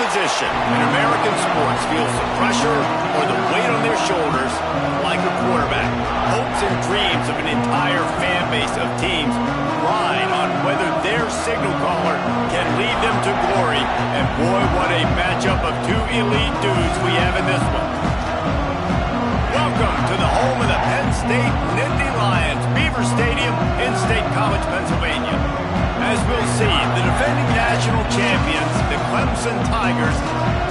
position in American sports feels the pressure or the weight on their shoulders like a quarterback. Hopes and dreams of an entire fan base of teams ride on whether their signal caller can lead them to glory. And boy, what a matchup of two elite dudes we have in this one. Welcome to the home of the Penn State Nittany Lions, Beaver Stadium in State College, Pennsylvania. As we'll see, the defending national champions, the Clemson Tigers,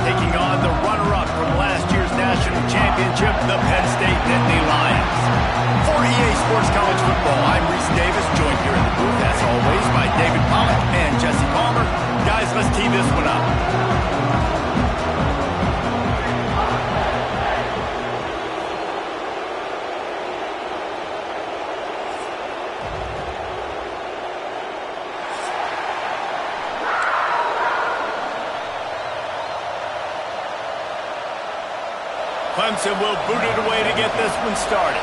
taking on the runner-up from last year's national championship, the Penn State Nittany Lions. For EA Sports College Football, I'm Reese Davis, joined here in the booth, as always, by David Pollack and Jesse Palmer. Guys, let's tee this one up. Clemson will boot it away to get this one started.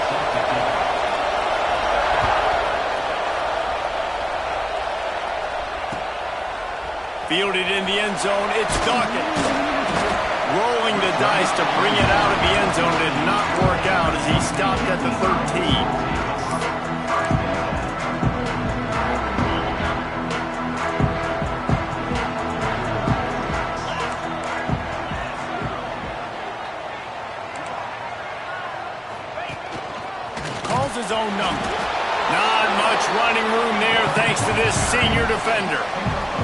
Fielded in the end zone, it's Dawkins. Rolling the dice to bring it out of the end zone did not work out as he stopped at the 13. His own number. Not much running room there thanks to this senior defender.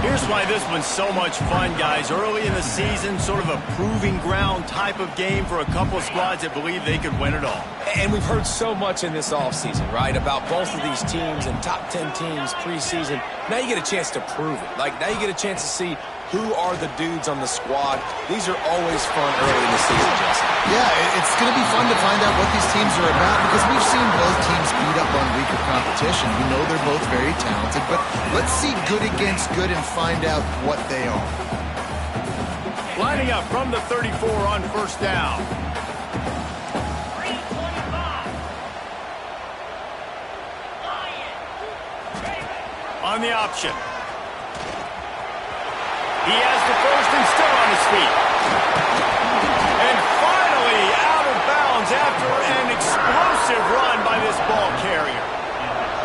Here's why this one's so much fun, guys. Early in the season, sort of a proving ground type of game for a couple of squads that believe they could win it all. And we've heard so much in this offseason, right, about both of these teams and top 10 teams preseason. Now you get a chance to prove it. Like, now you get a chance to see who are the dudes on the squad. These are always fun early in the season, Justin. Yeah, it's going to be fun to find out what these teams are about because we've seen both teams beat up on weaker competition. We know they're both very talented, but let's see good against good and find out what they are. Lining up from the 34 on first down. On the option. He has the first and still on his feet. And finally out of bounds after an explosive run by this ball carrier.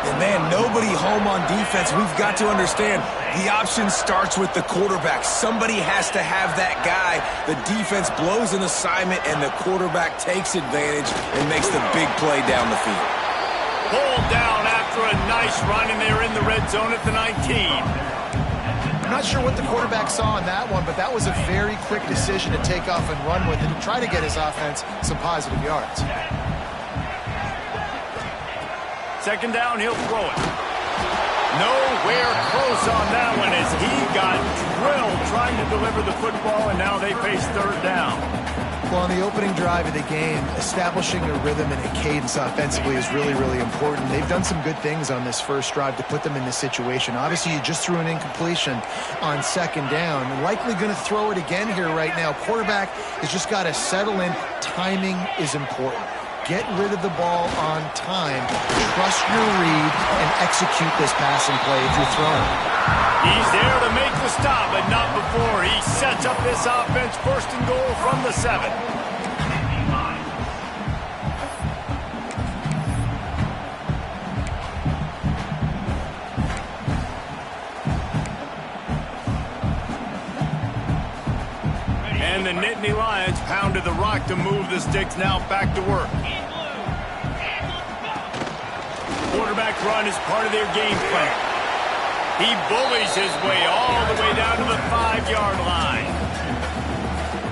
And man, nobody home on defense. We've got to understand the option starts with the quarterback. Somebody has to have that guy. The defense blows an assignment and the quarterback takes advantage and makes the big play down the field. Pulled down after a nice run, and they're in the red zone at the 19. I'm not sure what the quarterback saw on that one, but that was a very quick decision to take off and run with it and try to get his offense some positive yards. Second down, he'll throw it. Nowhere close on that one as he got drilled trying to deliver the football, and now they face third down. Well, on the opening drive of the game, establishing a rhythm and a cadence offensively is really, really important. They've done some good things on this first drive to put them in this situation. Obviously, you just threw an incompletion on second down. Likely going to throw it again here right now. Quarterback has just got to settle in. Timing is important. Get rid of the ball on time. Trust your read and execute this passing play if you're throwing. He's there to make the stop, but not before. He sets up this offense first and goal from the 7. And the Nittany Lions pounded the rock to move the sticks, now back to work. Quarterback run is part of their game plan. He bullies his way all the way down to the 5-yard line.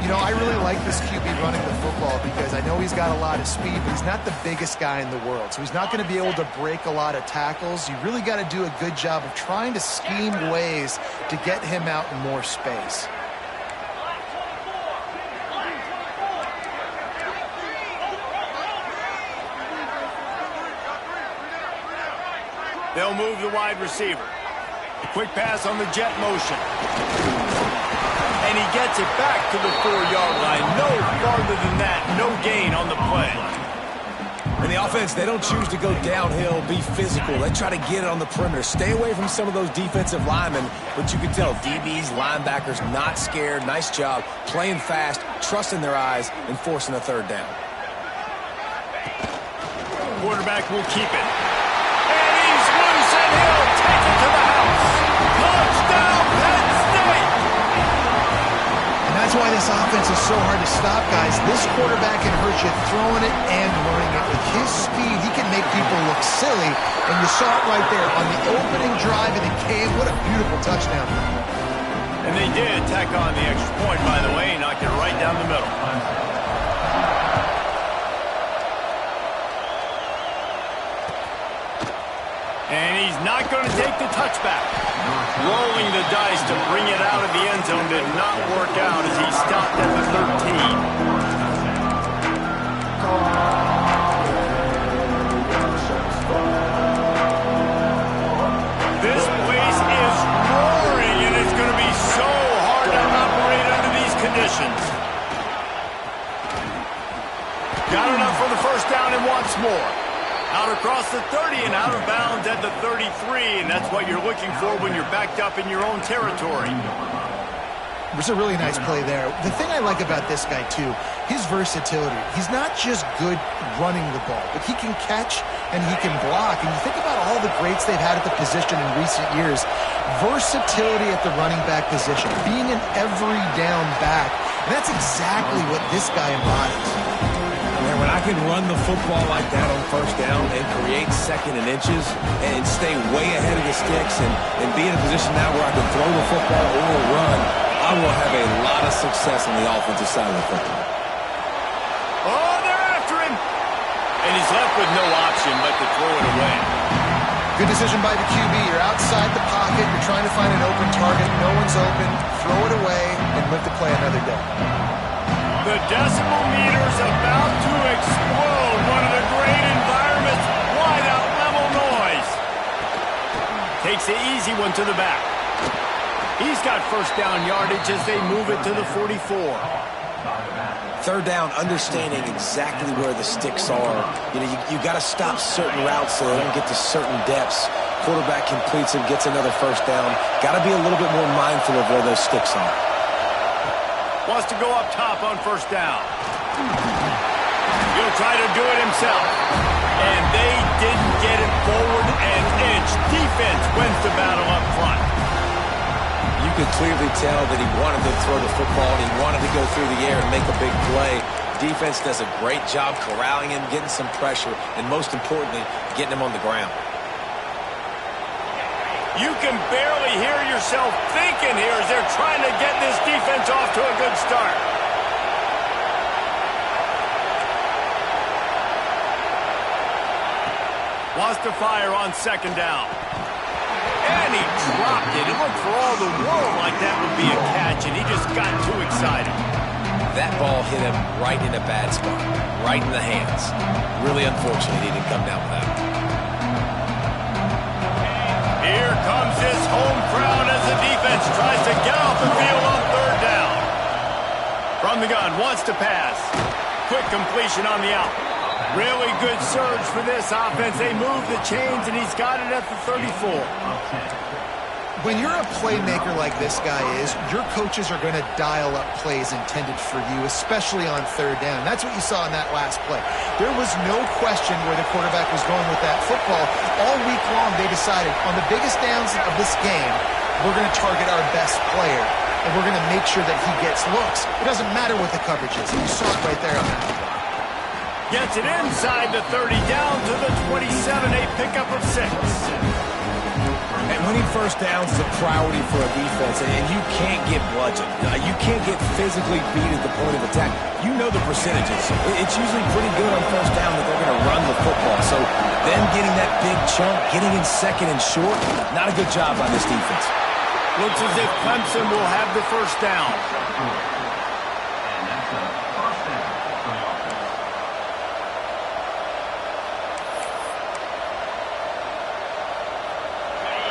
You know, I really like this QB running the football because I know he's got a lot of speed, but he's not the biggest guy in the world. So he's not going to be able to break a lot of tackles. You really got to do a good job of trying to scheme ways to get him out in more space. They'll move the wide receiver. Quick pass on the jet motion. And he gets it back to the 4-yard line. No farther than that. No gain on the play. And the offense, they don't choose to go downhill, be physical. They try to get it on the perimeter. Stay away from some of those defensive linemen, but you can tell DBs, linebackers, not scared. Nice job playing fast, trusting their eyes, and forcing a third down. Quarterback will keep it. And he's loose, and he'll take it to the house. Touchdown, Penn State! And that's why this offense is so hard to stop, guys. This quarterback can hurt you throwing it and running it. With his speed, he can make people look silly. And you saw it right there on the opening drive in the cave. What a beautiful touchdown. And they did tack on the extra point, by the way, knocked it right down the middle. And he's not going to take the touchback. Rolling the dice to bring it out of the end zone did not work out as he stopped at the 13. This place is roaring, and it's going to be so hard to operate under these conditions. Got enough for the first down and wants more. Out across the 30 and out of bounds at the 33, and that's what you're looking for when you're backed up in your own territory. It was a really nice play there. The thing I like about this guy, too, his versatility. He's not just good running the ball, but he can catch and he can block. And you think about all the greats they've had at the position in recent years. Versatility at the running back position, being an every down back. And that's exactly what this guy embodies. Man, when I can run the football like that on first down and create second and inches and stay way ahead of the sticks and be in a position now where I can throw the football or run, I will have a lot of success on the offensive side of the football. Oh, they're after him! And he's left with no option but to throw it away. Good decision by the QB. You're outside the pocket. You're trying to find an open target. No one's open. Throw it away and live to play another day. The decimal meter's about to explode. One of the great environments. Wide out level noise. Takes the easy one to the back. He's got first down yardage as they move it to the 44. Third down, understanding exactly where the sticks are. You know, you got to stop certain routes so they don't get to certain depths. Quarterback completes it, gets another first down. Got to be a little bit more mindful of where those sticks are. Wants to go up top on first down. He'll try to do it himself. And they didn't get it forward an inch. Defense wins the battle up front. You could clearly tell that he wanted to throw the football and he wanted to go through the air and make a big play. Defense does a great job corralling him, getting some pressure, and most importantly, getting him on the ground. You can barely hear yourself thinking here as they're trying to get this defense off to a good start. Wants to fire on second down. And he dropped it. It looked for all the world like that would be a catch, and he just got too excited. That ball hit him right in a bad spot, right in the hands. Really unfortunate he didn't come down with that. Here comes his home crowd as the defense tries to get off the field on third down. From the gun, wants to pass. Quick completion on the out. Really good surge for this offense. They move the chains, and he's got it at the 34. When you're a playmaker like this guy is, your coaches are going to dial up plays intended for you, especially on third down. And that's what you saw in that last play. There was no question where the quarterback was going with that football. All week long, they decided, on the biggest downs of this game, we're going to target our best player, and we're going to make sure that he gets looks. It doesn't matter what the coverage is. You saw it right there on that. Gets it inside the 30, down to the 27, a pickup of 6. And winning first downs is a priority for a defense, and you can't get bludgeoned. You can't get physically beat at the point of attack. You know the percentages. It's usually pretty good on first down that they're going to run the football. So them getting that big chunk, getting in second and short, not a good job by this defense. Looks as if Clemson will have the first down.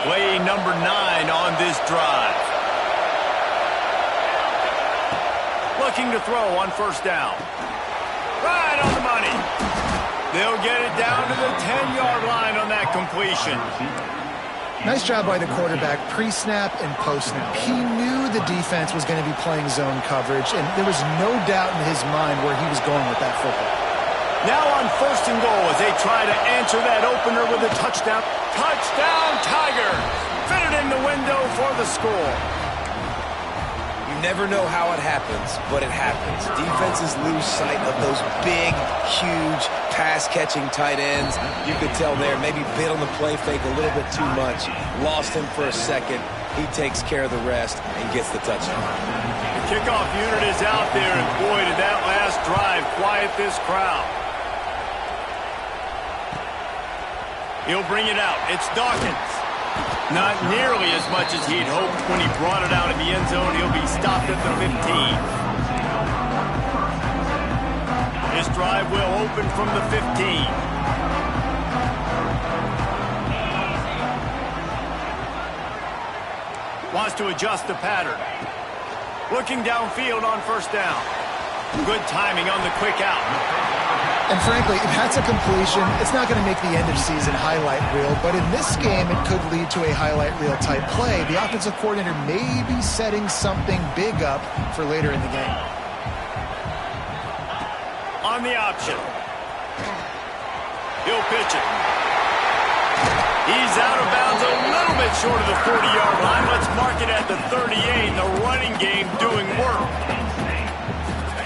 Play number 9 on this drive. Looking to throw on first down. Right on the money. They'll get it down to the 10-yard line on that completion. Nice job by the quarterback, pre-snap and post-snap. He knew the defense was going to be playing zone coverage, and there was no doubt in his mind where he was going with that football. Now on 1st and goal as they try to answer that opener with a touchdown. Touchdown, Tigers! Fitted in the window for the score. You never know how it happens, but it happens. Defenses lose sight of those big, huge, pass-catching tight ends. You could tell there, maybe bit on the play fake a little bit too much. Lost him for a second. He takes care of the rest and gets the touchdown. The kickoff unit is out there, and boy, did that last drive quiet this crowd. He'll bring it out. It's Dawkins. Not nearly as much as he'd hoped when he brought it out of the end zone. He'll be stopped at the 15. This drive will open from the 15. Wants to adjust the pattern. Looking downfield on 1st down. Good timing on the quick out. And frankly, if that's a completion, it's not going to make the end-of-season highlight reel, but in this game, it could lead to a highlight reel type play. The offensive coordinator may be setting something big up for later in the game. On the option. He'll pitch it. He's out of bounds a little bit short of the 40-yard line. Let's mark it at the 38. The running game doing work.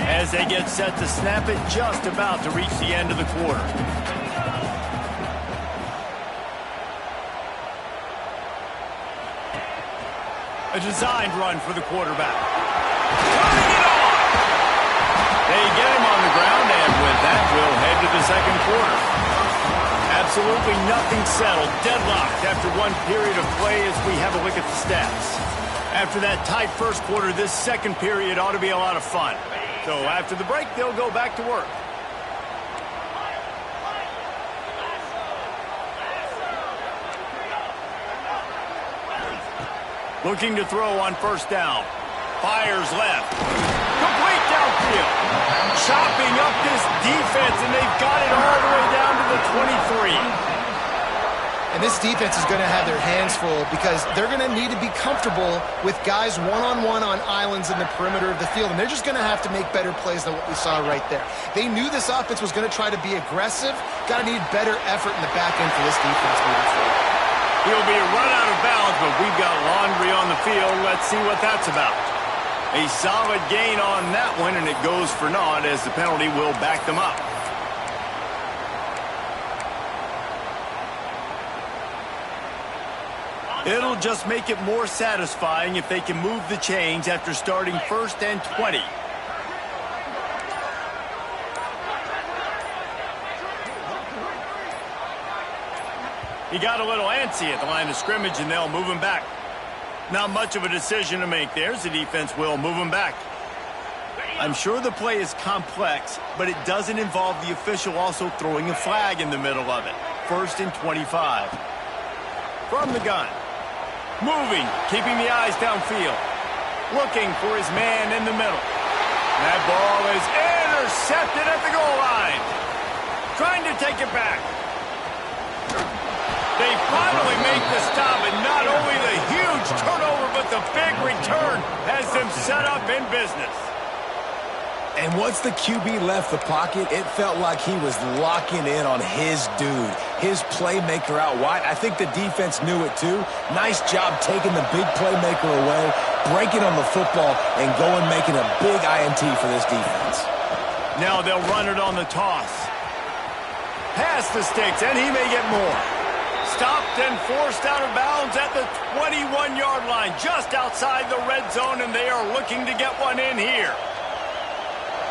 As they get set to snap it, just about to reach the end of the quarter. A designed run for the quarterback. Turning it on! They get him on the ground, and with that, we'll head to the 2nd quarter. Absolutely nothing settled. Deadlocked after one period of play as we have a look at the stats. After that tight 1st quarter, this 2nd period ought to be a lot of fun. So after the break, they'll go back to work. Looking to throw on 1st down. Fires left. Complete downfield. Chopping up this defense, and they've got it all the way down to the 23. And this defense is going to have their hands full because they're going to need to be comfortable with guys one-on-one on islands in the perimeter of the field. And they're just going to have to make better plays than what we saw right there. They knew this offense was going to try to be aggressive. Got to need better effort in the back end for this defense moving forward. He'll be run out of bounds, but we've got laundry on the field. Let's see what that's about. A solid gain on that one, and it goes for naught as the penalty will back them up. It'll just make it more satisfying if they can move the chains after starting 1st and 20. He got a little antsy at the line of scrimmage, and they'll move him back. Not much of a decision to make there. The defense will move him back. I'm sure the play is complex, but it doesn't involve the official also throwing a flag in the middle of it. 1st and 25. From the gun. Moving, keeping the eyes downfield. Looking for his man in the middle. That ball is intercepted at the goal line. Trying to take it back. They finally make the stop, and not only the huge turnover, but the big return has them set up in business. And once the QB left the pocket, it felt like he was locking in on his dude, his playmaker out wide. I think the defense knew it too. Nice job taking the big playmaker away, breaking on the football, and going making a big INT for this defense. Now they'll run it on the toss. Past the sticks, and he may get more. Stopped and forced out of bounds at the 21-yard line, just outside the red zone, and they are looking to get one in here.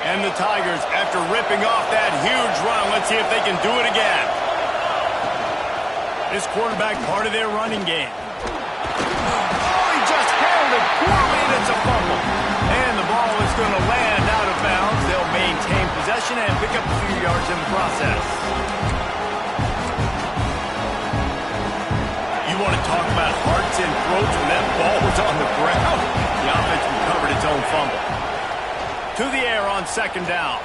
And the Tigers, after ripping off that huge run, let's see if they can do it again. This quarterback part of their running game. Oh, he just handled it poorly, and it's a fumble. And the ball is going to land out of bounds. They'll maintain possession and pick up a few yards in the process. You want to talk about hearts and throats when that ball was on the ground? The offense recovered its own fumble. To the air on 2nd down.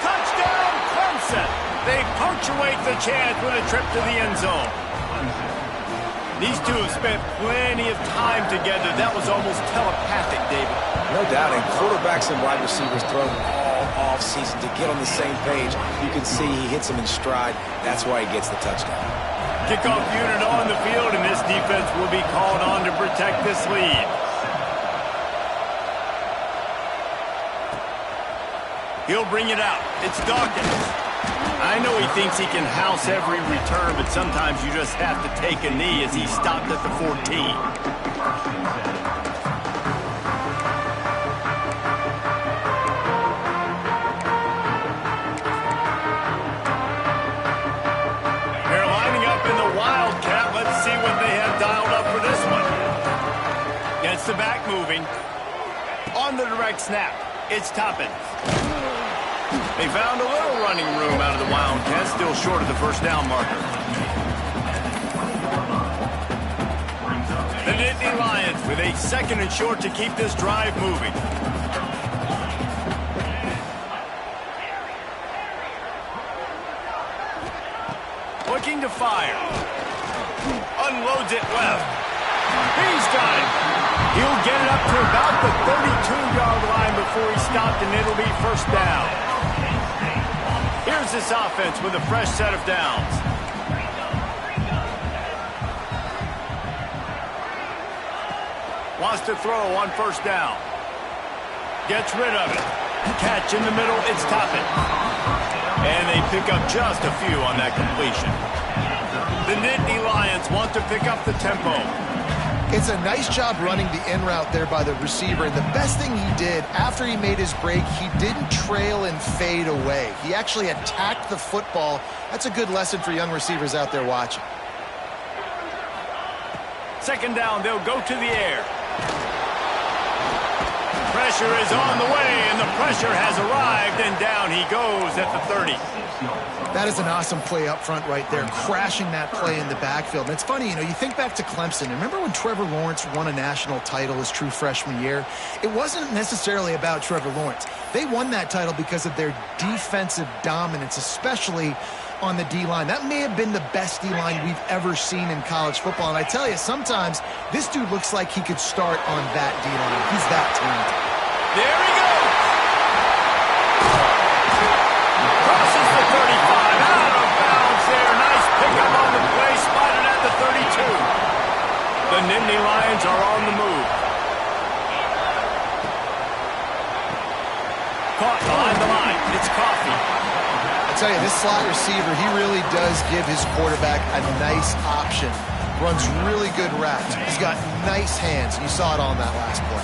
Touchdown, Clemson! Clemson. They punctuate the chance with a trip to the end zone. These two have spent plenty of time together. That was almost telepathic, David. No doubt, and quarterbacks and wide receivers thrown all off-season to get on the same page. You can see he hits them in stride. That's why he gets the touchdown. Kickoff unit on the field, and this defense will be called on to protect this lead. He'll bring it out. It's Dawkins. I know he thinks he can house every return, but sometimes you just have to take a knee as he stopped at the 14. They're lining up in the Wildcat. Let's see what they have dialed up for this one. Gets the back moving. On the direct snap, it's Toppin. They found a little running room out of the Wildcats, still short of the first down marker. The Nittany Lions with a 2nd and short to keep this drive moving. Looking to fire. Unloads it left. He's got it. He'll get it up to about the 32-yard line before he stopped, and it'll be first down. Here's this offense with a fresh set of downs. Wants to throw on first down. Gets rid of it. Catch in the middle, it's Toppin. And they pick up just a few on that completion. The Nittany Lions want to pick up the tempo. It's a nice job running the in route there by the receiver. And the best thing he did after he made his break, he didn't trail and fade away. He actually attacked the football. That's a good lesson for young receivers out there watching. 2nd down, they'll go to the air. Pressure is on the way, and the pressure has arrived, and down he goes at the 30. That is an awesome play up front right there, crashing that play in the backfield. And it's funny, you think back to Clemson. Remember when Trevor Lawrence won a national title his true freshman year? It wasn't necessarily about Trevor Lawrence. They won that title because of their defensive dominance, especially on the D-line. That may have been the best D-line we've ever seen in college football. And I tell you, sometimes this dude looks like he could start on that D-line. He's that talented. There he goes! Crosses the 35, out of bounds there. Nice pickup on the play, spotted at the 32. The Nittany Lions are on the move. Caught behind the line. It's Coffee. I tell you, this slot receiver, he really does give his quarterback a nice option. Runs really good routes. He's got nice hands. You saw it on that last play.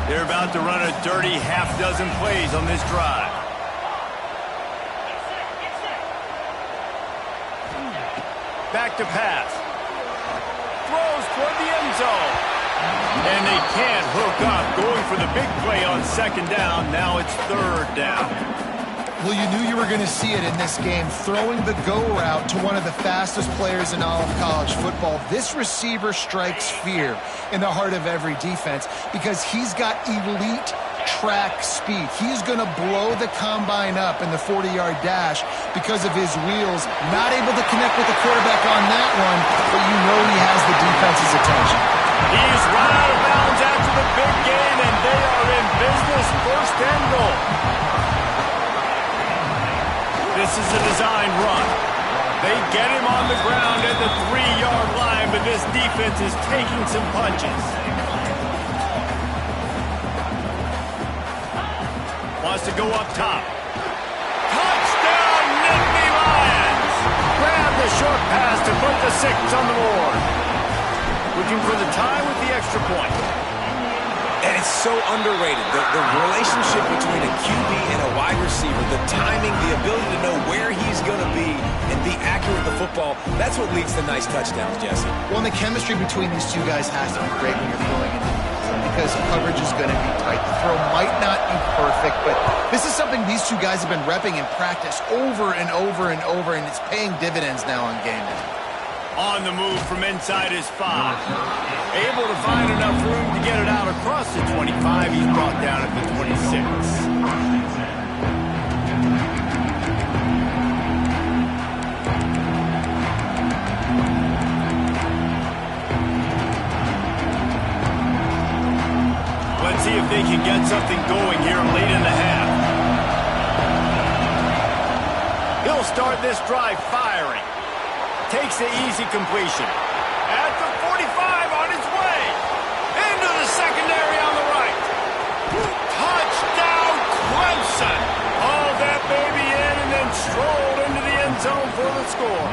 They're about to run a dirty half-dozen plays on this drive. Back to pass. Throws toward the end zone. And they can't hook up. Going for the big play on 2nd down. Now it's 3rd down. Well, you knew you were going to see it in this game, throwing the go route to one of the fastest players in all of college football. This receiver strikes fear in the heart of every defense because he's got elite track speed. He's going to blow the combine up in the 40-yard dash because of his wheels. Not able to connect with the quarterback on that one, but you know he has the defense's attention. He's run out of bounds after the big game, and they are in business. 1st and goal. This is a design run. They get him on the ground at the 3-yard line, but this defense is taking some punches. Wants to go up top. Touchdown, Nittany Lions! Grab the short pass to put the 6 on the board. Looking for the tie with the extra point. And it's so underrated. The relationship between a QB and a wide receiver, the timing, the ability to know where he's going to be and be accurate with the football, that's what leads to nice touchdowns, Jesse. Well, and the chemistry between these two guys has to be great when you're throwing it because coverage is going to be tight. The throw might not be perfect, but this is something these two guys have been repping in practice over and over and over, and it's paying dividends now on game day. On the move from inside his 5. Able to find enough room to get it out across the 25. He's brought down at the 26. see if they can get something going here late in the half. He'll start this drive firing. Takes the easy completion. At the 45 on his way. Into the secondary on the right. Touchdown, Clemson. Hauled that baby in and then strolled into the end zone for the score.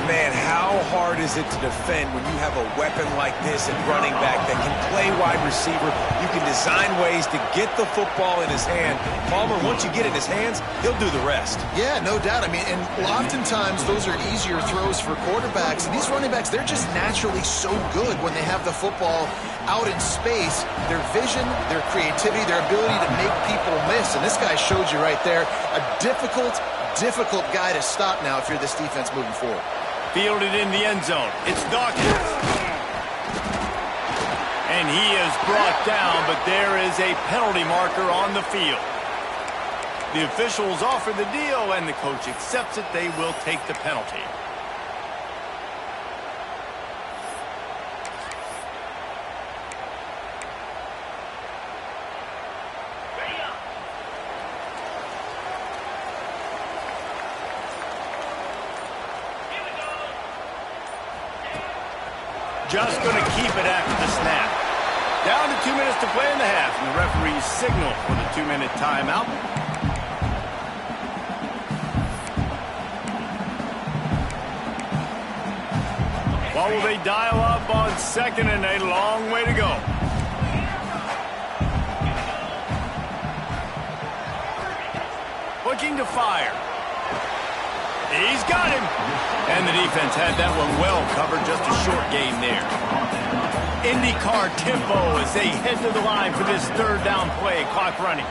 Man, how hard is it to defend when you have a weapon like this at running back that can play wide receiver? You can design ways to get the football in his hand. Palmer, once you get it in his hands, he'll do the rest. Yeah, no doubt. I mean, and oftentimes those are easier throws for quarterbacks. And these running backs, they're just naturally so good when they have the football out in space. Their vision, their creativity, their ability to make people miss. And this guy showed you right there, a difficult guy to stop now if you're this defense moving forward. Fielded in the end zone. It's Dawkins. And he is brought down, but there is a penalty marker on the field. The officials offer the deal, and the coach accepts it. They will take the penalty. Just going to keep it after the snap. Down to 2 minutes to play in the half, and the referees signal for the 2-minute timeout. What will they dial up on second and a long way to go? Looking to fire. He's got him. And the defense had that one well covered. Just a short gain there. IndyCar tempo as they head to the line for this third down play. Clock running.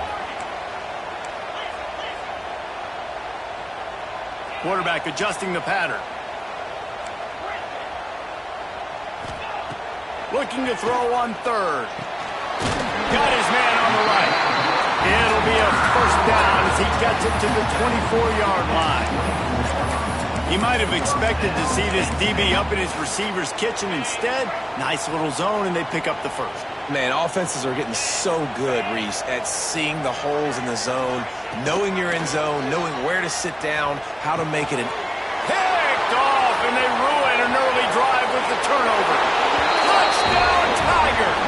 Quarterback adjusting the pattern. Looking to throw on third. Got his man on the right. It'll be a first down as he gets it to the 24-yard line. He might have expected to see this DB up in his receiver's kitchen. Instead, nice little zone, and they pick up the first. Man, offenses are getting so good, Reese, at seeing the holes in the zone, knowing you're in zone, knowing where to sit down, how to make it an... Picked off, and they ruin an early drive with the turnover. Touchdown, Tigers!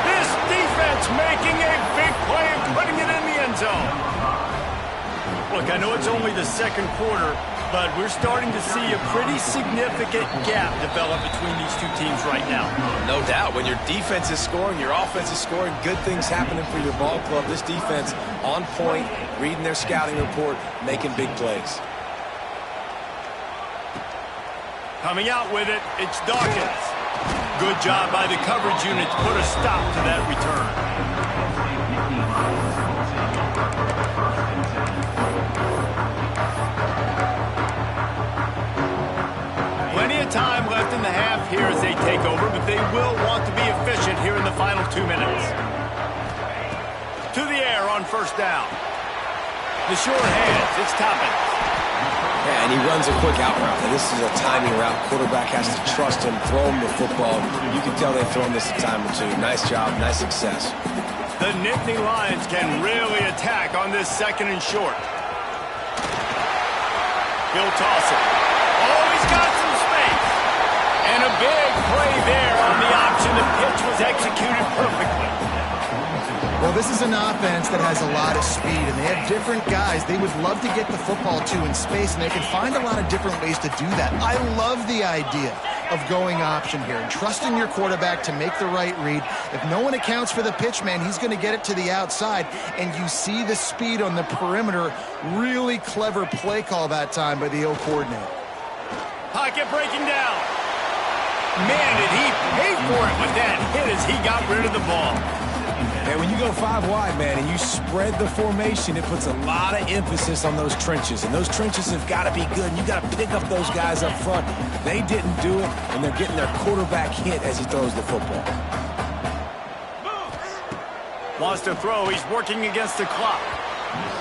This defense making a big play and putting it in the end zone. Look, I know it's only the second quarter, but we're starting to see a pretty significant gap develop between these two teams right now. No doubt. When your defense is scoring, your offense is scoring, good things happening for your ball club. This defense on point, reading their scouting report, making big plays. Coming out with it, it's Dawkins. Good job by the coverage unit to put a stop to that return. Plenty of time left in the half here as they take over, but they will want to be efficient here in the final 2 minutes. To the air on first down. The short hands, it's Toppins. Yeah, and he runs a quick out route. Now, this is a timing route. Quarterback has to trust him, throw him the football. You can tell they've thrown this a time or two. Nice job, nice success. The Nittany Lions can really attack on this second and short. He'll toss it. Oh, he's got some space. And a big play there on the option. The pitch was executed perfectly. Well, this is an offense that has a lot of speed, and they have different guys they would love to get the football to in space, and they can find a lot of different ways to do that. I love the idea of going option here and trusting your quarterback to make the right read. If no one accounts for the pitch, man, he's going to get it to the outside, and you see the speed on the perimeter. Really clever play call that time by the O coordinator. Pocket breaking down. Man, did he pay for it with that hit as he got rid of the ball. And when you go 5 wide, man, and you spread the formation, it puts a lot of emphasis on those trenches. And those trenches have got to be good. And you got to pick up those guys up front. They didn't do it, and they're getting their quarterback hit as he throws the football. Wants to throw. He's working against the clock.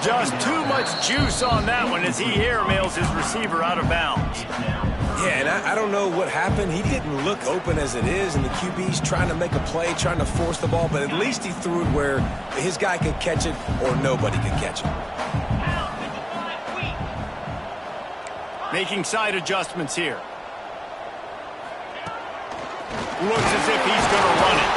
Just too much juice on that one as he airmails his receiver out of bounds. Yeah, and I don't know what happened. He didn't look open as it is, and the QB's trying to make a play, trying to force the ball, but at least he threw it where his guy could catch it or nobody could catch it. Making side adjustments here. Looks as if he's going to run it.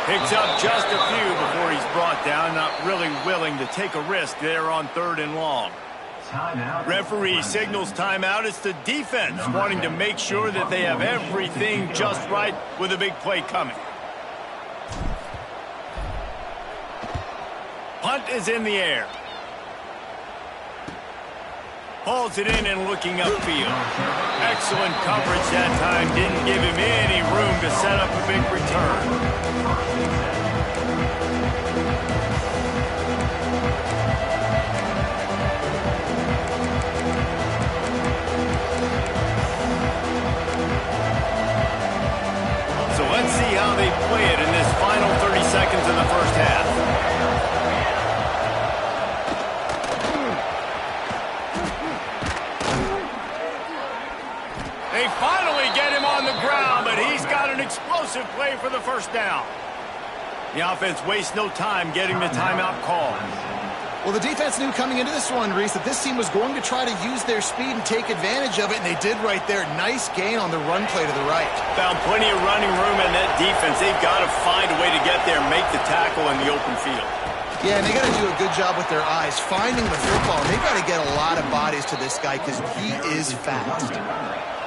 Picks up just a few before he's brought down. Not really willing to take a risk there on 3rd and long. Referee signals timeout. It's the defense wanting to make sure that they have everything just right with a big play coming. Punt is in the air. Hauls it in and looking upfield. Excellent coverage that time. Didn't give him any room to set up a big return. So let's see how they play it in this final 30 seconds of the first half. They finally get him on the ground, but he's got an explosive play for the first down. The offense wastes no time getting the timeout call. Well, the defense knew coming into this one, Reese, that this team was going to try to use their speed and take advantage of it, and they did right there. Nice gain on the run play to the right. Found plenty of running room in that defense. They've got to find a way to get there and make the tackle in the open field. Yeah, and they got to do a good job with their eyes, finding the football. They've got to get a lot of bodies to this guy because he is fast.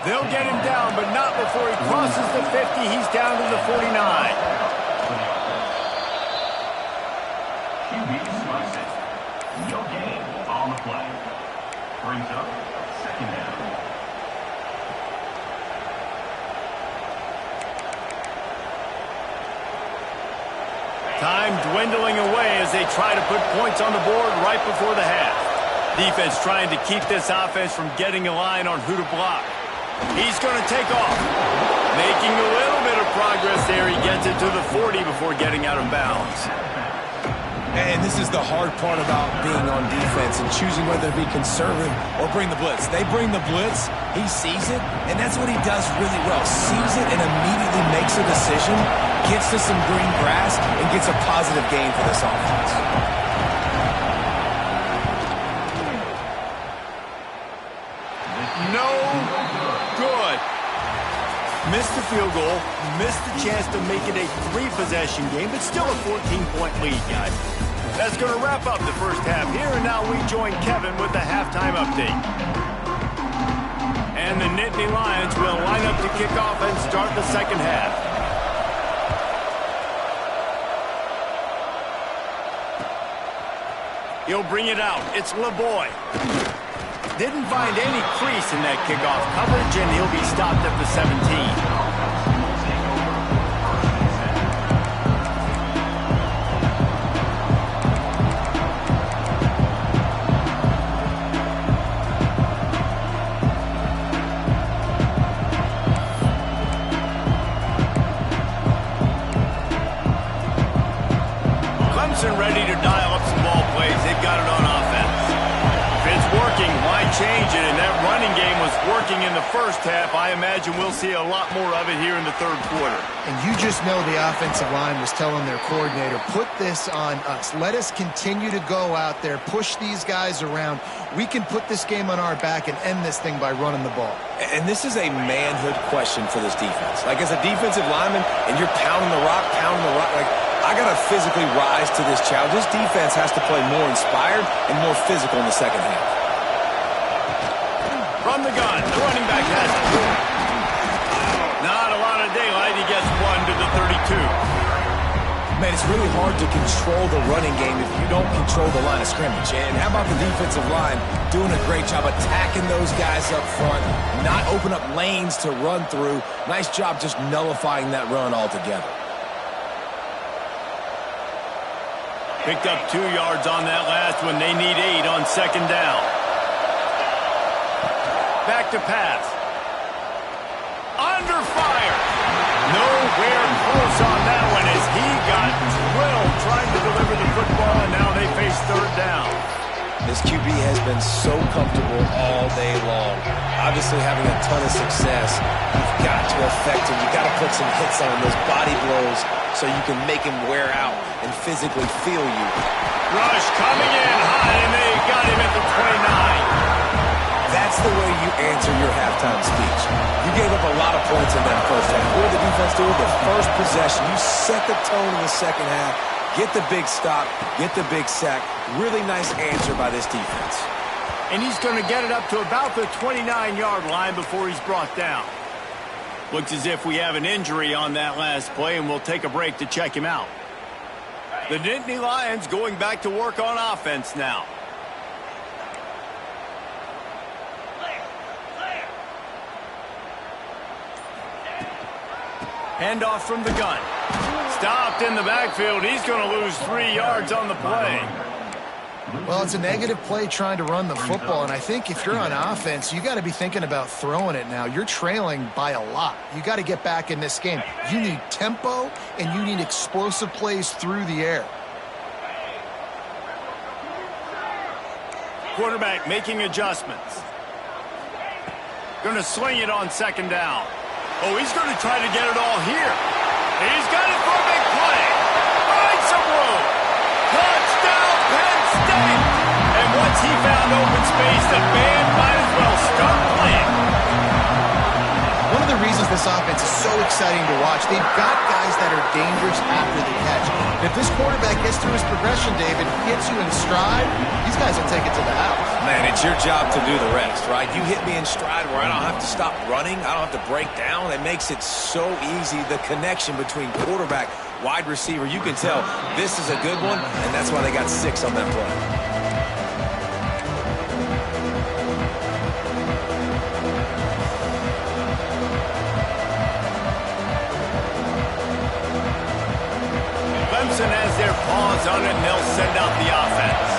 They'll get him down, but not before he crosses the 50. He's down to the 49. No gain on the play. Brings up 2nd down. Time dwindling away as they try to put points on the board right before the half. Defense trying to keep this offense from getting a line on who to block. He's going to take off. Making a little bit of progress there. He gets it to the 40 before getting out of bounds. And this is the hard part about being on defense and choosing whether to be conservative or bring the blitz. They bring the blitz, he sees it, and that's what he does really well. Sees it and immediately makes a decision, gets to some green grass, and gets a positive gain for this offense. No good. Missed the field goal, missed the chance to make it a 3-possession game, but still a 14-point lead, guys. That's going to wrap up the first half here, and now we join Kevin with the halftime update. And the Nittany Lions will line up to kick off and start the second half. He'll bring it out. It's LeBoy. Didn't find any crease in that kickoff coverage, and he'll be stopped at the 17. Clemson ready to dial up some ball plays. They've got it on offense. If it's working, why change it? And that running game was working in the first half. I imagine we'll see a lot more of it here in the third quarter. And you just know the offensive line was telling their coordinator, put this on us. Let us continue to go out there, push these guys around. We can put this game on our back and end this thing by running the ball. And this is a manhood question for this defense. Like, as a defensive lineman, and you're pounding the rock, like, I got to physically rise to this challenge. This defense has to play more inspired and more physical in the second half. From the gun, the running back has it. Not a lot of daylight. He gets one to the 32. Man, it's really hard to control the running game if you don't control the line of scrimmage. And how about the defensive line doing a great job attacking those guys up front, not open up lanes to run through. Nice job just nullifying that run altogether. Picked up 2 yards on that last one. They need 8 on second down. Back to pass. Under fire. Nowhere close on that one as he got drilled trying to deliver the football, and now they face third down. This QB has been so comfortable all day long. Obviously having a ton of success. You've got to affect him. You've got to put some hits on him, those body blows, so you can make him wear out and physically feel you. Rush coming in high, and they got him at the 29. That's the way you answer your halftime speech. You gave up a lot of points in that first half. What did the defense do? The first possession, you set the tone in the second half, get the big stop, get the big sack. Really nice answer by this defense. And he's going to get it up to about the 29-yard line before he's brought down. Looks as if we have an injury on that last play, and we'll take a break to check him out. The Nittany Lions going back to work on offense now. Handoff from the gun. Stopped in the backfield. He's going to lose 3 yards on the play. Well, it's a negative play trying to run the football, and I think if you're on offense, you got to be thinking about throwing it now. You're trailing by a lot. You got to get back in this game. You need tempo, and you need explosive plays through the air. Quarterback making adjustments. Going to sling it on second down. Oh, he's going to try to get it all here. He's got it for a big play. Find some room. Touchdown, Penn State. And once he found open space, the band might as well start playing. One of the reasons this offense is so exciting to watch, they've got guys that are dangerous after the catch. If this quarterback gets through his progression, David, gets you in stride, these guys will take it to the house. Man, it's your job to do the rest, right? You hit me in stride where I don't have to stop running. I don't have to break down. It makes it so easy. The connection between quarterback, wide receiver, you can tell this is a good one, and that's why they got 6 on that play. Clemson has their paws on it, and they'll send out the offense.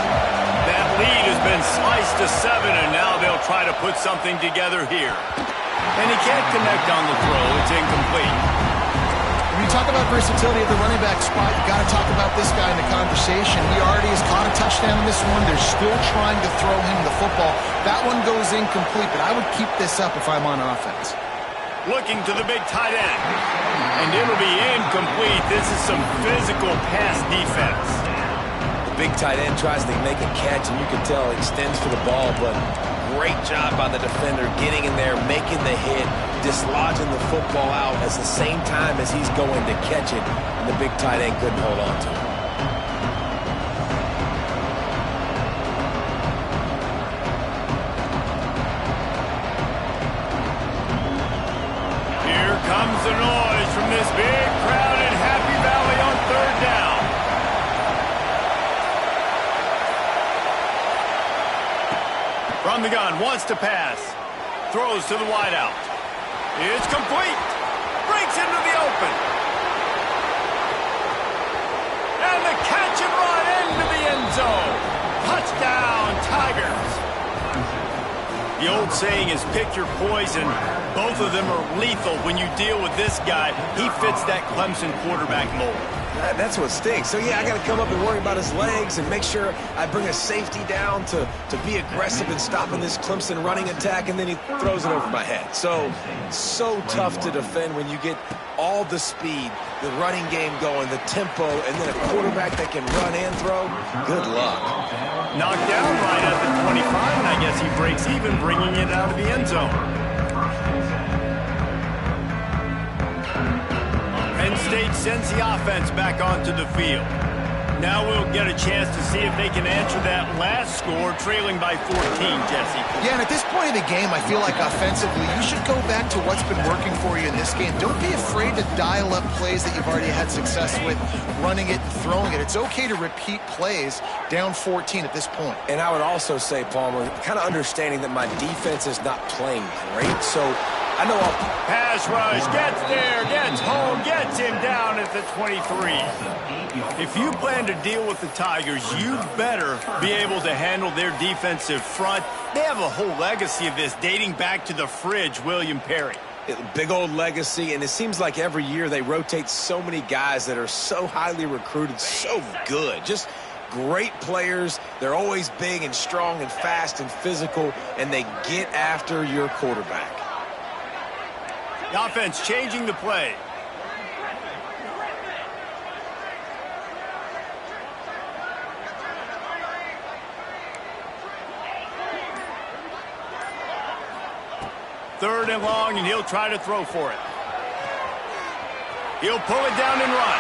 That lead has been sliced to 7, and now they'll try to put something together here. And he can't connect on the throw. It's incomplete. When you talk about versatility at the running back spot, you got to talk about this guy in the conversation. He already has caught a touchdown in this one. They're still trying to throw him the football. That one goes incomplete, but I would keep this up if I'm on offense. Looking to the big tight end. And it'll be incomplete. This is some physical pass defense. The big tight end tries to make a catch, and you can tell it extends for the ball, but great job by the defender getting in there, making the hit, dislodging the football out at the same time as he's going to catch it, and the big tight end couldn't hold on to it. Here comes the noise from this big crowd in Happy Valley on 3rd down. From the gun, wants to pass. Throws to the wideout. It's complete. Breaks into the open. And the catch and run into the end zone. Touchdown, Tigers. The old saying is pick your poison. Both of them are lethal when you deal with this guy. He fits that Clemson quarterback mold. That's what stinks. So, yeah, I got to come up and worry about his legs and make sure I bring a safety down to be aggressive in stopping this Clemson running attack, and then he throws it over my head. So tough to defend when you get all the speed, the running game going, the tempo, and then a quarterback that can run and throw. Good luck. Knocked down right at the 25, and I guess he breaks even, bringing it out of the end zone. Penn State sends the offense back onto the field. Now we'll get a chance to see if they can answer that last score, trailing by 14, Jesse. Yeah, and at this point in the game, I feel like offensively, you should go back to what's been working for you in this game. Don't be afraid to dial up plays that you've already had success with, running it and throwing it. It's okay to repeat plays down 14 at this point. And I would also say, Palmer, kind of understanding that my defense is not playing great, so I know I'll... Pass rush, gets there, gets home, gets him down at the 23. If you plan to deal with the Tigers, you better be able to handle their defensive front. They have a whole legacy of this dating back to the fridge, William Perry. Big old legacy, and it seems like every year they rotate so many guys that are so highly recruited, so good. Just Great players. They're always big and strong and fast and physical, and they get after your quarterback. The offense changing the play. Third and long, and he'll try to throw for it. He'll pull it down and run.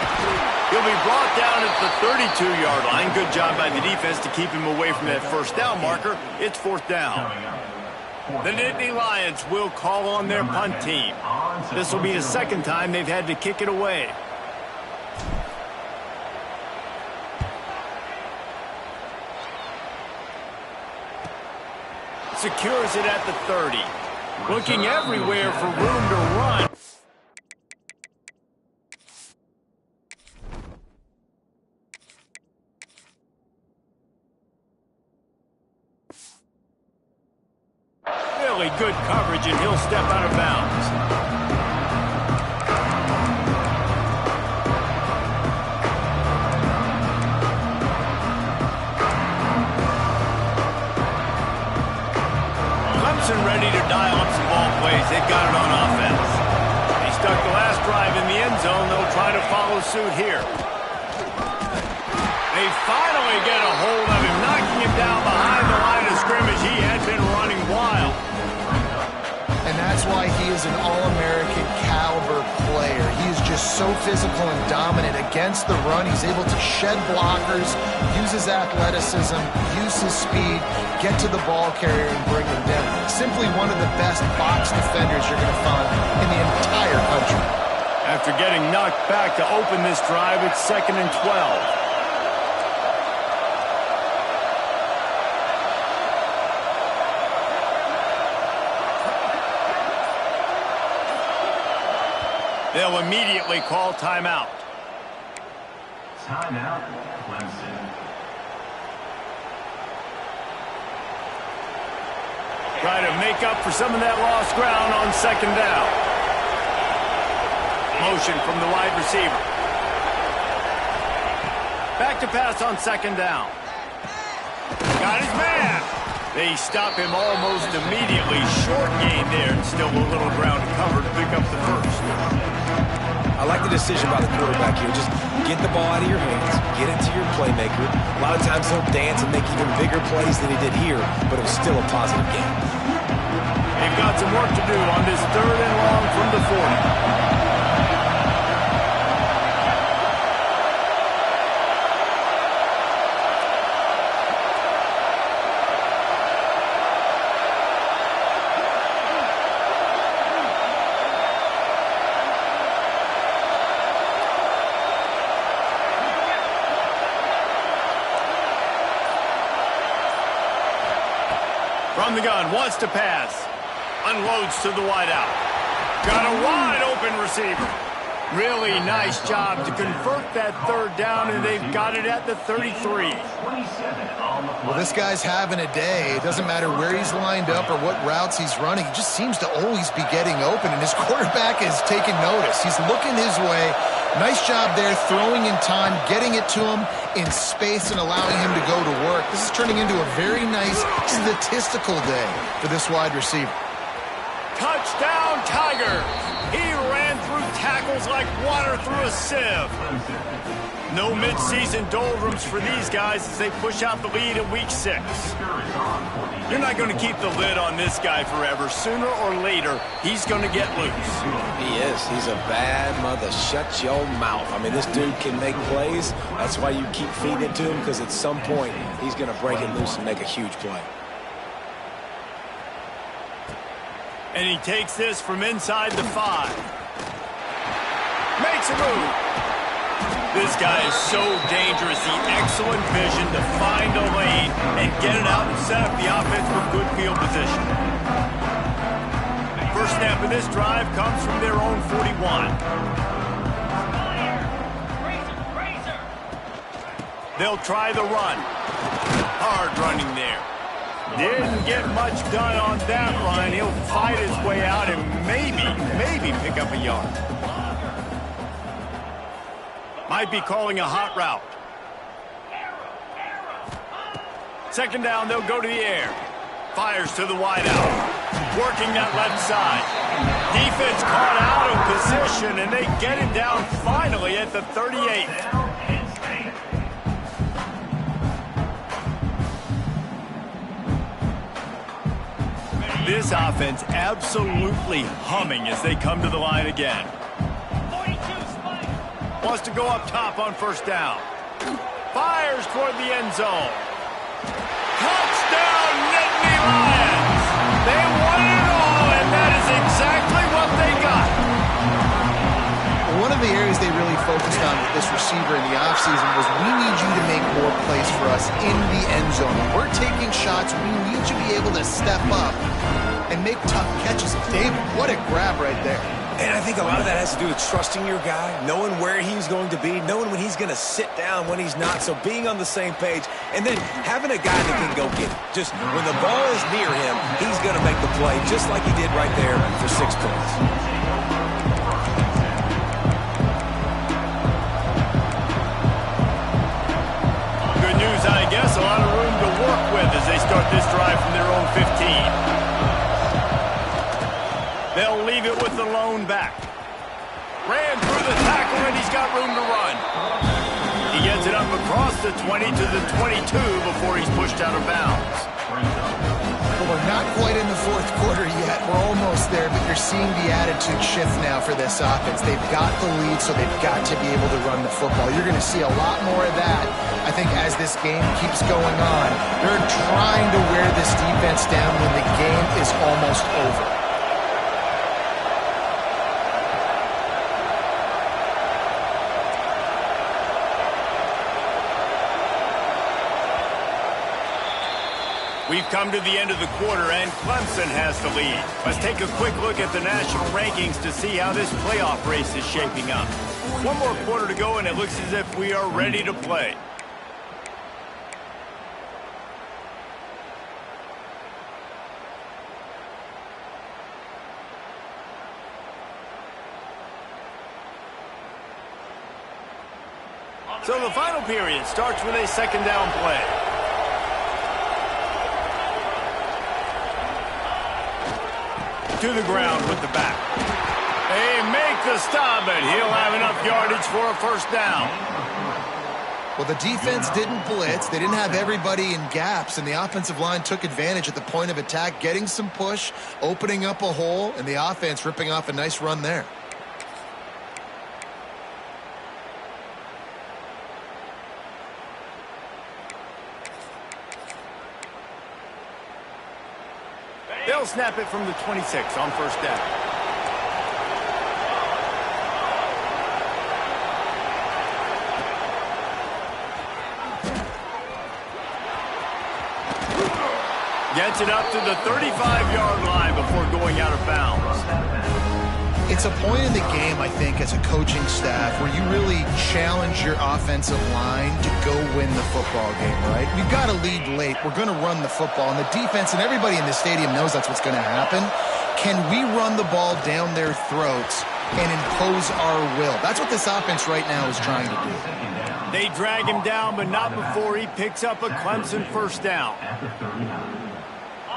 He'll be brought down at the 32-yard line. Good job by the defense to keep him away from that first down marker. It's fourth down. The Nittany Lions will call on their punt team. This will be the second time they've had to kick it away. Secures it at the 30. Looking everywhere for room to run. Really good coverage, and he'll step out of bounds. Clemson ready to dial up some ball plays. They've got it on offense. They stuck the last drive in the end zone. They'll try to follow suit here. They finally get a hold of him, knocking him down behind the line of scrimmage. He had been running wild. And that's why he is an All-American caliber player. He is just so physical and dominant against the run. He's able to shed blockers, use his athleticism, use his speed, get to the ball carrier and bring him down. Simply one of the best box defenders you're going to find in the entire country. After getting knocked back to open this drive, it's 2nd and 12. They'll immediately call timeout. Timeout, Clemson. Try to make up for some of that lost ground on 2nd down. Motion from the wide receiver. Back to pass on 2nd down. Got his man. They stop him almost immediately. Short gain there, and still a little ground covered to pick up the first. I like the decision by the quarterback here. Just get the ball out of your hands, get it to your playmaker. A lot of times he'll dance and make even bigger plays than he did here, but it was still a positive game. They've got some work to do on this 3rd and long from the 40. From the gun, wants to pass. Unloads to the wideout. Got a wide open receiver. Really nice job to convert that 3rd down, and they've got it at the 33. Well, this guy's having a day. It doesn't matter where he's lined up or what routes he's running. He just seems to always be getting open, and his quarterback is taking notice. He's looking his way. Nice job there, throwing in time, getting it to him in space and allowing him to go to work. This is turning into a very nice statistical day for this wide receiver. Touchdown, Tigers! He ran through tackles like water through a sieve. No midseason doldrums for these guys as they push out the lead in Week 6. You're not going to keep the lid on this guy forever. Sooner or later, he's going to get loose. He is. He's a bad mother. Shut your mouth. I mean, this dude can make plays. That's why you keep feeding it to him, because at some point, he's going to break it loose and make a huge play. And he takes this from inside the 5. Makes a move. This guy is so dangerous. The excellent vision to find a lane and get it out and set up the offense for good field position. First snap of this drive comes from their own 41. They'll try the run. Hard running there. Didn't get much done on that run. He'll fight his way out and maybe pick up a yard. Might be calling a hot route. Second down, they'll go to the air. Fires to the wideout. Working that left side. Defense caught out of position, and they get him down finally at the 38. This offense absolutely humming as they come to the line again. Wants to go up top on first down. Fires toward the end zone. Touchdown, Nittany Lions! They won it all, and that is exactly what they got. One of the areas they really focused on with this receiver in the offseason was we need you to make more plays for us in the end zone. When we're taking shots, we need you to be able to step up and make tough catches. David, what a grab right there. And I think a lot of that has to do with trusting your guy, knowing where he's going to be, knowing when he's going to sit down, when he's not, so being on the same page, and then having a guy that can go get it. Just when the ball is near him, he's going to make the play, just like he did right there for 6 points. Good news, I guess. A lot of room to work with as they start this drive from their own 15. They'll leave it with the lone back. Ran through the tackle, and he's got room to run. He gets it up across the 20 to the 22 before he's pushed out of bounds. Well, we're not quite in the fourth quarter yet. We're almost there, but you're seeing the attitude shift now for this offense. They've got the lead, so they've got to be able to run the football. You're going to see a lot more of that, I think, as this game keeps going on. They're trying to wear this defense down when the game is almost over. We've come to the end of the quarter, and Clemson has the lead. Let's take a quick look at the national rankings to see how this playoff race is shaping up. One more quarter to go, and it looks as if we are ready to play. So the final period starts with a second down play. To the ground with the back. They make the stop, and he'll have enough yardage for a first down. Well, the defense didn't blitz. They didn't have everybody in gaps, and the offensive line took advantage at the point of attack, getting some push, opening up a hole, and the offense ripping off a nice run there. They'll snap it from the 26 on first down. Gets it up to the 35-yard line before going out of bounds. It's a point in the game, I think, as a coaching staff where you really challenge your offensive line to go win the football game, right? We've got to lead late. We're going to run the football. And the defense and everybody in the stadium knows that's what's going to happen. Can we run the ball down their throats and impose our will? That's what this offense right now is trying to do. They drag him down, but not before he picks up a Clemson first down.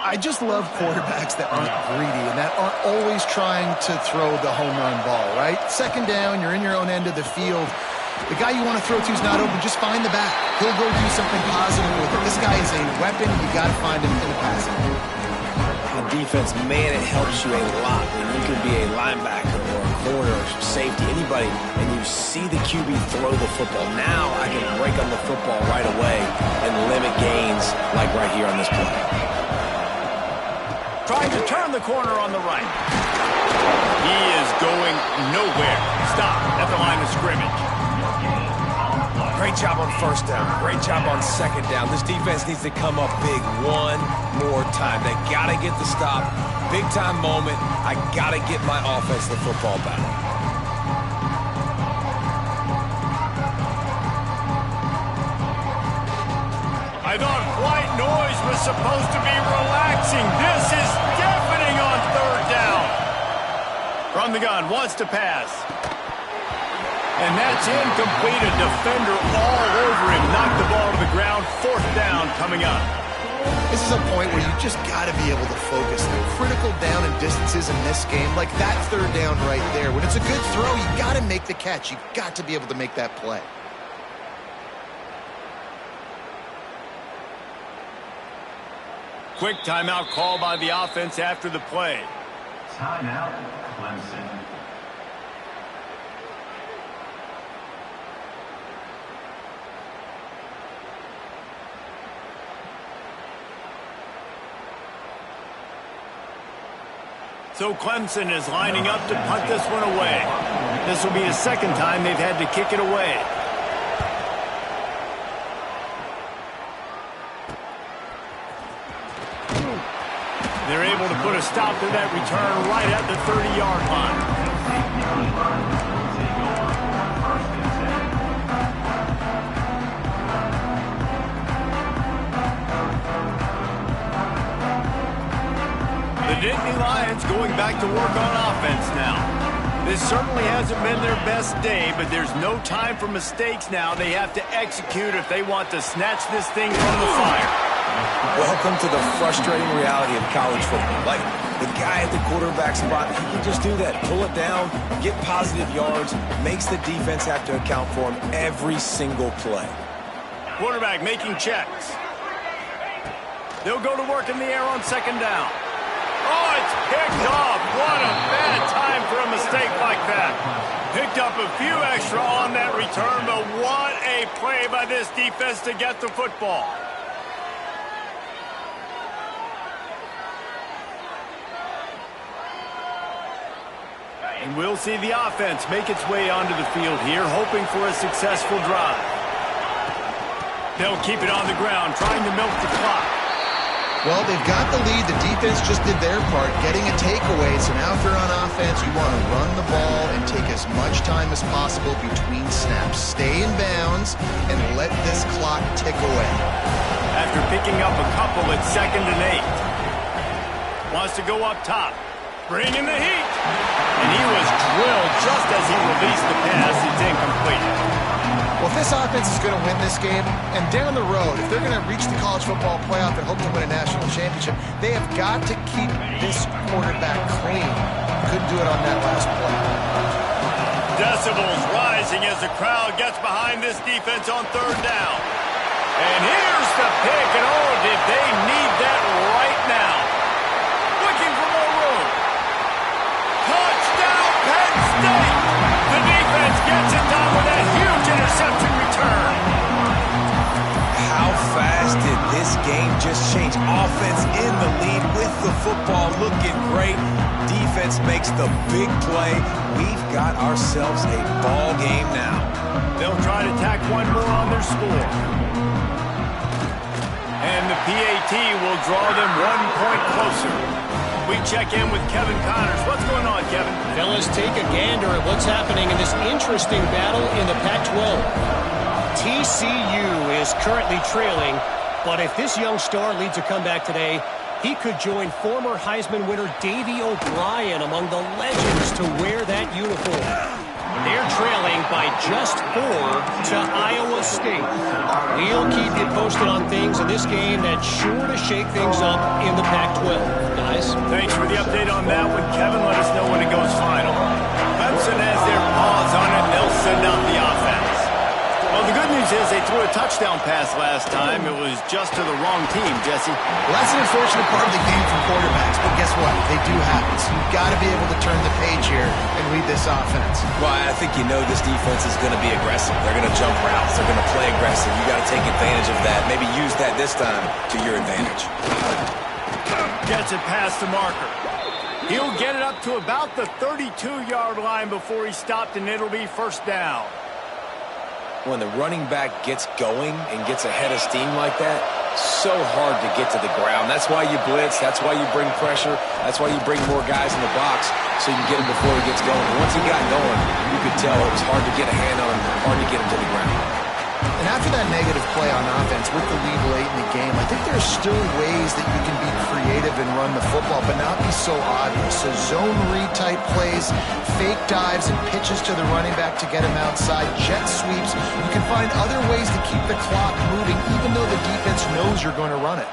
I just love quarterbacks that aren't greedy and that aren't always trying to throw the home run ball, right? Second down, you're in your own end of the field. The guy you want to throw to is not open. Just find the back. He'll go do something positive with it. This guy is a weapon. You got to find him in the passing game. On defense, man, it helps you a lot when you can be a linebacker or a corner or safety, anybody, and you see the QB throw the football. Now I can break on the football right away and limit gains like right here on this play. Trying to turn the corner on the right. He is going nowhere. Stop at the line of scrimmage. Great job on first down. Great job on second down. This defense needs to come up big one more time. They got to get the stop. Big time moment. I got to get my offense the football back. I thought white noise was supposed to be relaxing. This is deafening on third down. From the gun, wants to pass. And that's incomplete. A defender all over him. Knocked the ball to the ground. Fourth down coming up. This is a point where you just got to be able to focus. The critical down and distances in this game, like that third down right there. When it's a good throw, you got to make the catch. You got to be able to make that play. Quick timeout call by the offense after the play. Timeout, Clemson. So Clemson is lining up to punt this one away. This will be the second time they've had to kick it away. They're able to put a stop to that return right at the 30-yard line. The Nittany Lions going back to work on offense now. This certainly hasn't been their best day, but there's no time for mistakes now. They have to execute if they want to snatch this thing from the fire. Welcome to the frustrating reality of college football. Like, the guy at the quarterback spot, he can just do that. Pull it down, get positive yards, makes the defense have to account for him every single play. Quarterback making checks. They'll go to work in the air on second down. Oh, it's picked off. What a bad time for a mistake like that. Picked up a few extra on that return, but what a play by this defense to get the football. And we'll see the offense make its way onto the field here, hoping for a successful drive. They'll keep it on the ground, trying to milk the clock. Well, they've got the lead. The defense just did their part, getting a takeaway. So now if you're on offense, you want to run the ball and take as much time as possible between snaps. Stay in bounds and let this clock tick away. After picking up a couple, it's 2nd and 8. Wants to go up top. Bring in the heat. And he was drilled just as he released the pass. It's incomplete. Well, if this offense is going to win this game, and down the road, if they're going to reach the college football playoff and hope to win a national championship, they have got to keep this quarterback clean. Couldn't do it on that last play. Decibels rising as the crowd gets behind this defense on third down. And here's the pick, and oh, did they need that right now. Looking for more room. Touchdown, Penn State! The defense gets it done with a huge interception return. How fast did this game just change? Offense in the lead with the football, looking great. Defense makes the big play. We've got ourselves a ball game now. They'll try to tack one more on their score. And the PAT will draw them 1 point closer. We check in with Kevin Connors. What's going on, Kevin? Fellas, take a gander at what's happening in this interesting battle in the Pac-12. TCU is currently trailing, but if this young star leads a comeback today, he could join former Heisman winner Davey O'Brien among the legends to wear that uniform. They're trailing by just 4 to Iowa State. We'll keep you posted on things in this game that's sure to shake things up in the Pac-12. Guys? Thanks for the update on that one, Kevin. Let us know when it goes final. Clemson has their paws on it, and they'll send out the offense. Well, the good news is they threw a touchdown pass last time. It was just to the wrong team, Jesse. Well, that's an unfortunate part of the game for quarterbacks, but guess what? They do happen. So you've got to be able to turn the page here and lead this offense. Well, I think you know this defense is going to be aggressive. They're going to jump routes. They're going to play aggressive. You got to take advantage of that. Maybe use that this time to your advantage. Gets it past the marker. He'll get it up to about the 32-yard line before he stopped, and it'll be first down. When the running back gets going and gets ahead of steam like that, so hard to get to the ground. That's why you blitz. That's why you bring pressure. That's why you bring more guys in the box so you can get him before he gets going. Once he got going, you could tell it was hard to get a hand on him, hard to get him to the ground. And after that negative play on offense with the lead late in the game, I think there's still ways that you can be creative and run the football, but not be so obvious. So zone read type plays, fake dives and pitches to the running back to get him outside, jet sweeps. You can find other ways to keep the clock moving, even though the defense knows you're going to run it.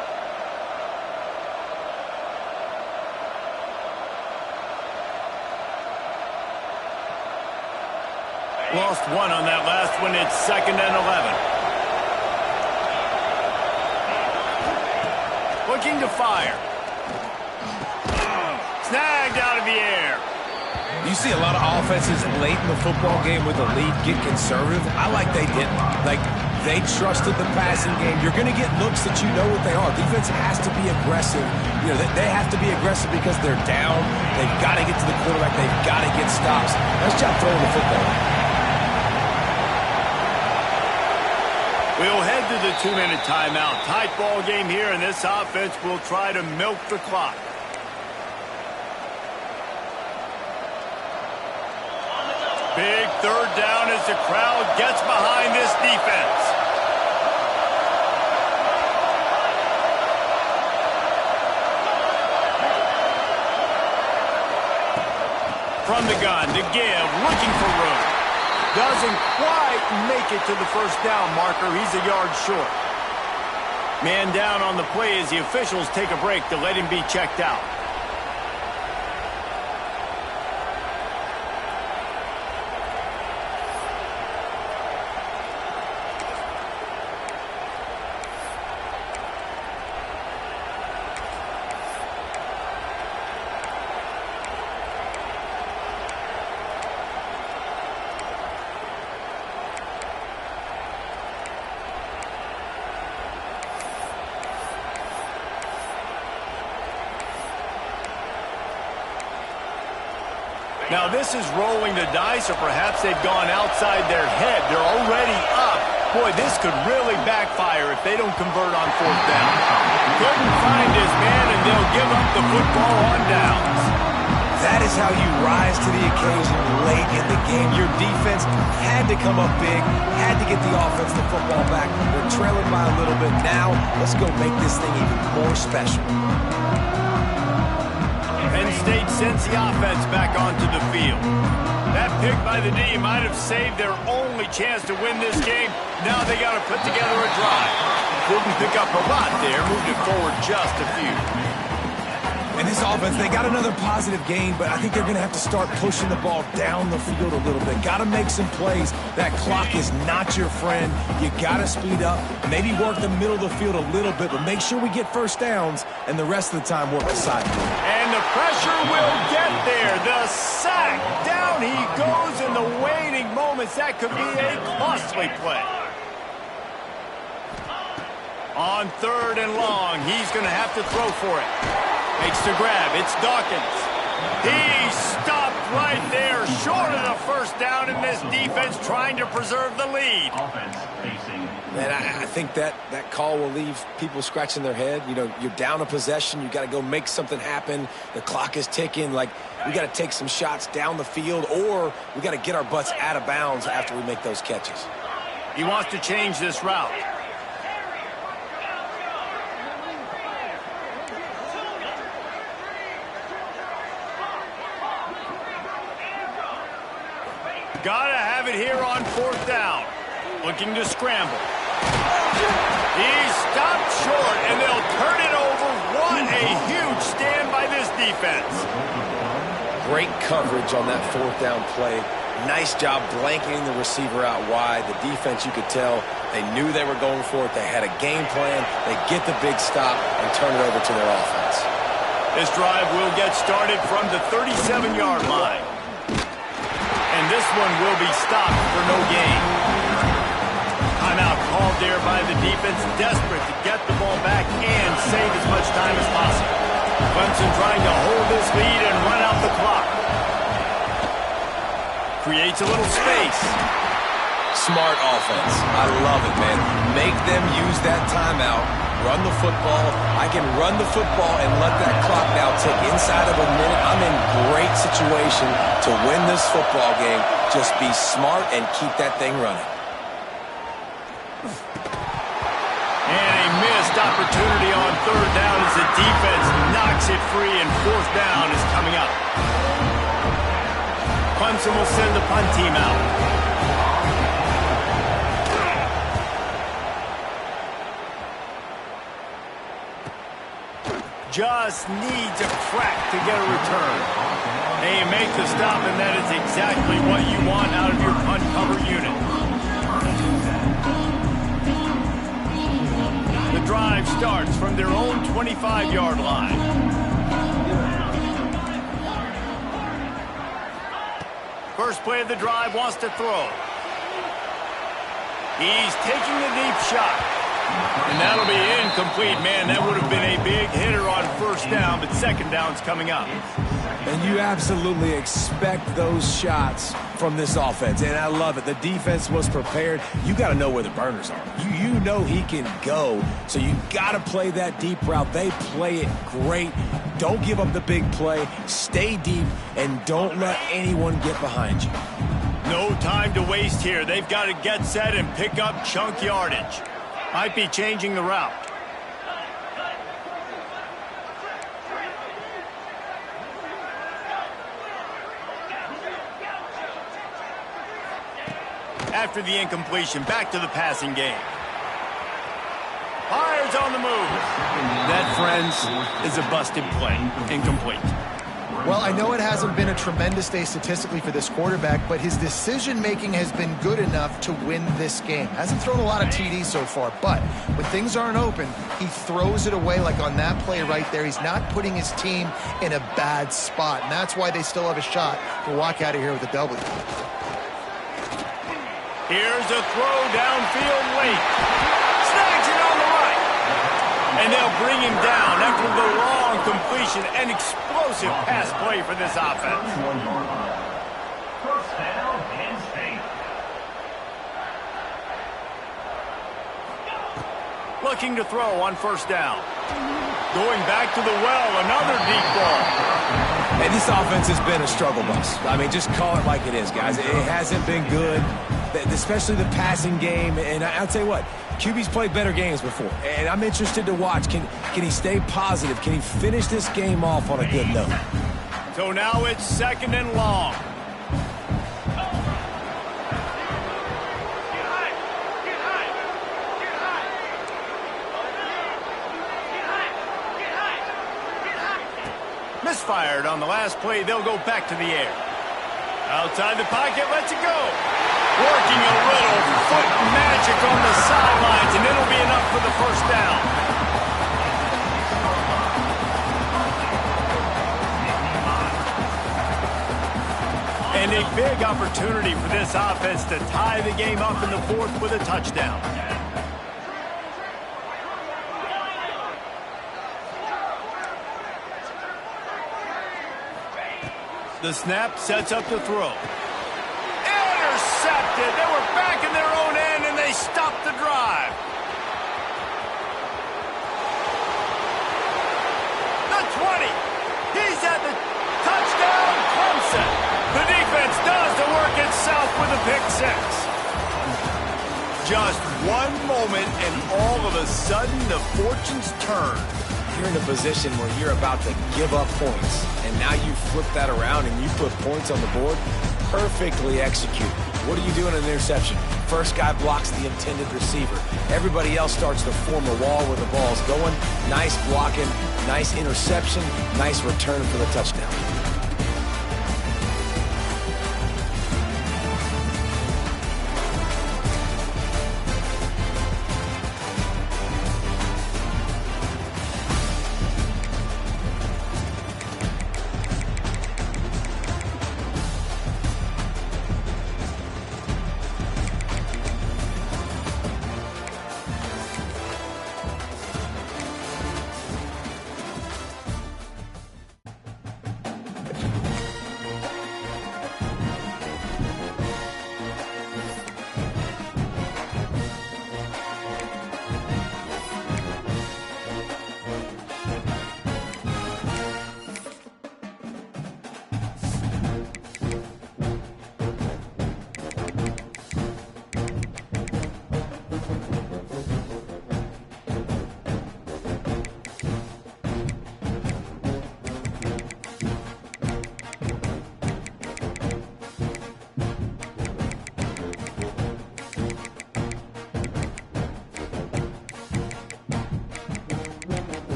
Lost one on that last one. It's 2nd and 11. Looking to fire. Snagged out of the air. You see a lot of offenses late in the football game with a lead get conservative. I like they didn't. Like, they trusted the passing game. You're going to get looks that you know what they are. Defense has to be aggressive. You know, they have to be aggressive because they're down. They've got to get to the quarterback. They've got to get stops. Nice job throwing the football. We'll head to the 2-minute timeout. Tight ball game here, and this offense will try to milk the clock. Big 3rd down as the crowd gets behind this defense. From the gun to give, looking for room. Doesn't quite make it to the 1st down marker. He's a yard short. Man down on the play as the officials take a break to let him be checked out. Now this is rolling the dice, or perhaps they've gone outside their head. They're already up. Boy, this could really backfire if they don't convert on 4th down. Couldn't find his man, and they'll give up the football on downs. That is how you rise to the occasion late in the game. Your defense had to come up big, had to get the offense the football back. They're trailing by a little bit. Now, let's go make this thing even more special. Penn State sends the offense back onto the field. That pick by the D might have saved their only chance to win this game. Now they got to put together a drive. Couldn't pick up a lot there, moved it forward just a few. And this offense, they got another positive game, but I think they're going to have to start pushing the ball down the field a little bit. Got to make some plays. That clock is not your friend. You got to speed up, maybe work the middle of the field a little bit, but make sure we get 1st downs, and the rest of the time work the side. And the pressure will get there. The sack. Down he goes in the waiting moments. That could be a costly play. On 3rd and long, he's going to have to throw for it. Makes the grab. It's Dawkins. He stopped right there, short of the 1st down, in this defense trying to preserve the lead. Offense facing. Man, I think that call will leave people scratching their head. You know, you're down a possession. You got to go make something happen. The clock is ticking. Like, we got to take some shots down the field, or we got to get our butts out of bounds after we make those catches. He wants to change this route. Gotta have it here on 4th down. Looking to scramble. He's stopped short, and they'll turn it over. What a huge stand by this defense. Great coverage on that 4th down play. Nice job blanketing the receiver out wide. The defense, you could tell, they knew they were going for it. They had a game plan. They get the big stop and turn it over to their offense. This drive will get started from the 37-yard line. And this one will be stopped for no gain. Timeout called there by the defense, desperate to get the ball back and save as much time as possible. Clemson trying to hold this lead and run out the clock. Creates a little space. Smart offense. I love it, man. Make them use that timeout. Run the football. I can run the football and let that clock now tick inside of a minute. I'm in great situation to win this football game. Just be smart and keep that thing running. And a missed opportunity on 3rd down as the defense knocks it free, and 4th down is coming up. Clemson will send the punt team out. Just needs a crack to get a return. They make the stop, and that is exactly what you want out of your punt coverage. starts from their own 25-yard line. First play of the drive, wants to throw. He's taking the deep shot. And that'll be incomplete. Man, that would have been a big hitter on first down, but second down's coming up. And you absolutely expect those shots from this offense, and I love it. The defense was prepared. You got to know where the burners are. You know he can go, so you got to play that deep route. They play it great. Don't give up the big play. Stay deep, and don't let anyone get behind you. No time to waste here. They've got to get set and pick up chunk yardage. Might be changing the route. After the incompletion, back to the passing game. Fires on the move. That, friends, is a busted play. Incomplete. Well, I know it hasn't been a tremendous day statistically for this quarterback, but his decision-making has been good enough to win this game. Hasn't thrown a lot of TDs so far, but when things aren't open, he throws it away like on that play right there. He's not putting his team in a bad spot, and that's why they still have a shot to walk out of here with a W. Here's a throw downfield late. Snags it on the right. And they'll bring him down after the long completion. An explosive pass play for this offense. First down, Penn State. Looking to throw on first down. Going back to the well, another deep ball. Hey, this offense has been a struggle bus. I mean, just call it like it is, guys. It hasn't been good, especially the passing game. And I'll tell you what, QB's played better games before. And I'm interested to watch. Can he stay positive? Can he finish this game off on a good note? So now it's second and long. Misfired on the last play. They'll go back to the air. Outside the pocket, lets it go. Working a little foot magic on the sidelines, and it'll be enough for the first down. And a big opportunity for this offense to tie the game up in the fourth with a touchdown. The snap sets up the throw. Intercepted. They were back in their own end, and they stopped the drive. The 20. He's at the touchdown. Clemson. The defense does the work itself with a pick six. Just one moment, and all of a sudden, the fortunes turn. You're in a position where you're about to give up points, and now you flip that around and you put points on the board. Perfectly executed. What do you do in an interception? First guy blocks the intended receiver. Everybody else starts to form a wall where the ball's going. Nice blocking, nice interception, nice return for the touchdown.